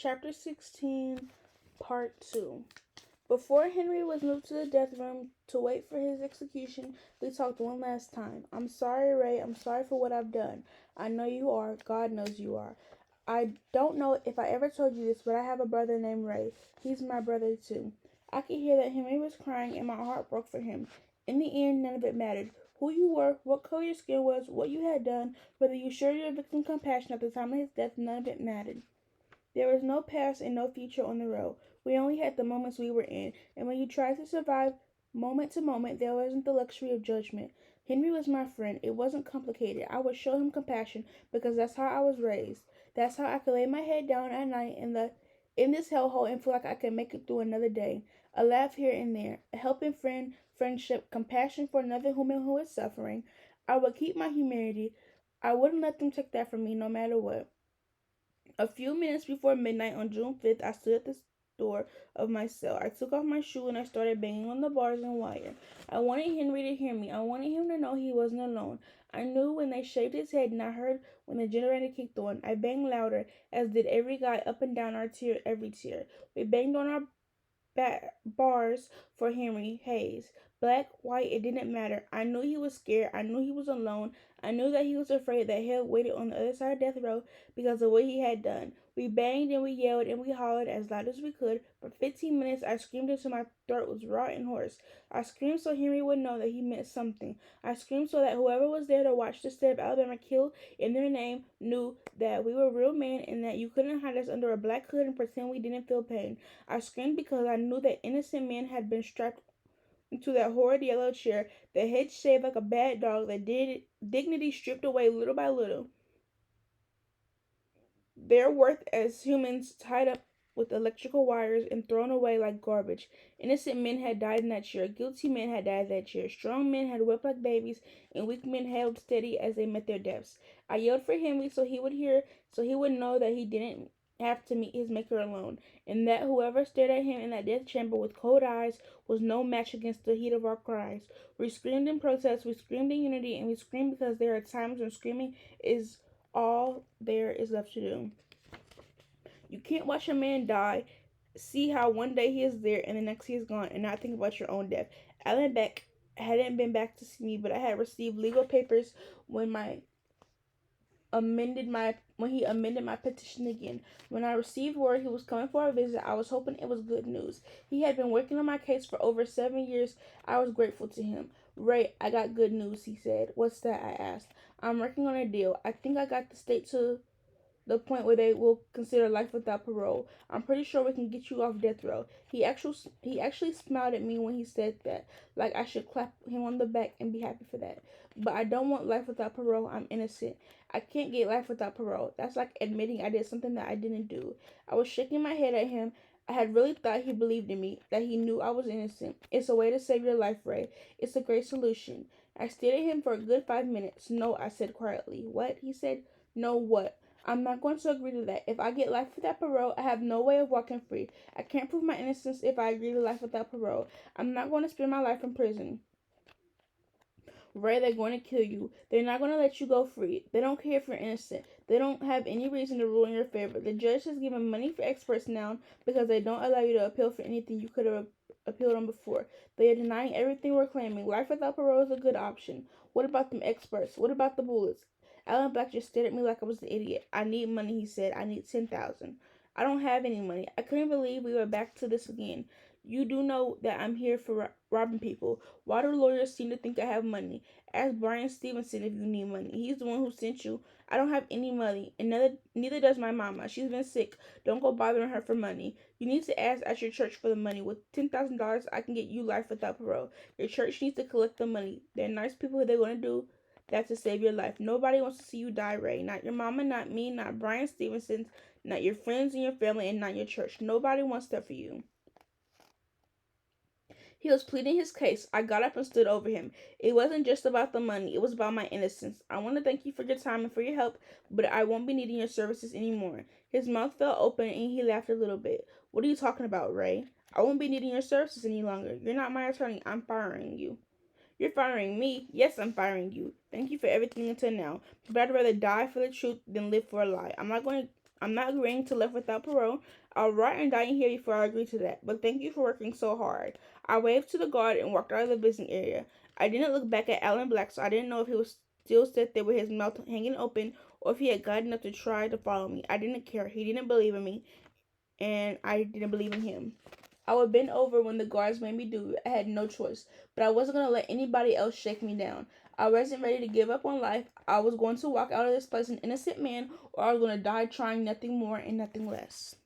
Chapter 16, Part 2. Before Henry was moved to the death room to wait for his execution, we talked one last time. I'm sorry, Ray. I'm sorry for what I've done. I know you are. God knows you are. I don't know if I ever told you this, but I have a brother named Ray. He's my brother, too. I could hear that Henry was crying, and my heart broke for him. In the end, none of it mattered. Who you were, what color your skin was, what you had done, whether you showed your victim compassion at the time of his death, none of it mattered. There was no past and no future on the road. We only had the moments we were in, and when you tried to survive moment to moment, there wasn't the luxury of judgment. Henry was my friend. It wasn't complicated. I would show him compassion because that's how I was raised. That's how I could lay my head down at night in this hellhole and feel like I could make it through another day. A laugh here and there, a helping friend, friendship, compassion for another human who is suffering. I would keep my humanity. I wouldn't let them take that from me no matter what. A few minutes before midnight on June 5th, I stood at the door of my cell. I took off my shoe and I started banging on the bars and wire. I wanted Henry to hear me. I wanted him to know he wasn't alone. I knew when they shaved his head, and I heard when the generator kicked on. I banged louder, as did every guy up and down our tier, every tier. We banged on our bars for Henry Hayes. Black, white, it didn't matter. I knew he was scared. I knew he was alone. I knew that he was afraid that hell waited on the other side of death row because of what he had done. We banged and we yelled and we hollered as loud as we could. For 15 minutes, I screamed until my throat was raw and hoarse. I screamed so Henry would know that he meant something. I screamed so that whoever was there to watch the state of Alabama kill in their name knew that we were real men and that you couldn't hide us under a black hood and pretend we didn't feel pain. I screamed because I knew that innocent men had been strapped into that horrid yellow chair, the head shaved like a bad dog, the dignity stripped away little by little, their worth as humans tied up with electrical wires and thrown away like garbage. Innocent men had died in that chair. Guilty men had died in that chair. Strong men had wept like babies, and weak men held steady as they met their deaths. I yelled for Henry so he would hear, so he would know that he didn't have to meet his maker alone, and that whoever stared at him in that death chamber with cold eyes was no match against the heat of our cries. We screamed in protest, we screamed in unity, and we screamed because there are times when screaming is all there is left to do. You can't watch a man die, see how one day he is there and the next he is gone, and not think about your own death. Alan Beck hadn't been back to see me, but I had received legal papers when he amended my petition again. When I received word he was coming for a visit, I was hoping it was good news. He had been working on my case for over 7 years. I was grateful to him. Ray, I got good news, he said. What's that? I asked. I'm working on a deal. I think I got the state to the point where they will consider life without parole. I'm pretty sure we can get you off death row. He actually smiled at me when he said that, like I should clap him on the back and be happy for that. But I don't want life without parole. I'm innocent. I can't get life without parole. That's like admitting I did something that I didn't do. I was shaking my head at him. I had really thought he believed in me, that he knew I was innocent. It's a way to save your life, Ray. It's a great solution. I stared at him for a good 5 minutes. No, I said quietly. What? He said. No, what? I'm not going to agree to that. If I get life without parole, I have no way of walking free. I can't prove my innocence if I agree to life without parole. I'm not going to spend my life in prison. Ray, they're going to kill you. They're not going to let you go free. They don't care if you're innocent. They don't have any reason to rule in your favor. The judge has given money for experts now because they don't allow you to appeal for anything you could have appealed on before. They are denying everything we're claiming. Life without parole is a good option. What about them experts? What about the bullets? Alan Black just stared at me like I was an idiot. I need money, he said. I need 10,000. I don't have any money. I couldn't believe we were back to this again. You do know that I'm here for robbing people. Why do lawyers seem to think I have money? Ask Brian Stevenson if you need money. He's the one who sent you. I don't have any money, and neither does my mama. She's been sick. Don't go bothering her for money. You need to ask at your church for the money. With $10,000, I can get you life without parole. Your church needs to collect the money. They're nice people. They're going to do that to save your life. Nobody wants to see you die, Ray. Not your mama, not me, not Brian Stevenson, not your friends and your family, and not your church. Nobody wants that for you. He was pleading his case. I got up and stood over him. It wasn't just about the money, it was about my innocence. I want to thank you for your time and for your help, but I won't be needing your services anymore. His mouth fell open and he laughed a little bit. What are you talking about, Ray? I won't be needing your services any longer. You're not my attorney. I'm firing you. You're firing me? Yes, I'm firing you. Thank you for everything until now. But I'd rather die for the truth than live for a lie. I'm not going I'm not agreeing to live without parole. I'll rot and die in here before I agree to that. But thank you for working so hard. I waved to the guard and walked out of the visiting area. I didn't look back at Alan Black, so I didn't know if he was still sit there with his mouth hanging open or if he had gotten up to try to follow me. I didn't care. He didn't believe in me, and I didn't believe in him. I would bend over when the guards made me do it. I had no choice, but I wasn't going to let anybody else shake me down. I wasn't ready to give up on life. I was going to walk out of this place an innocent man, or I was going to die trying nothing more and nothing less.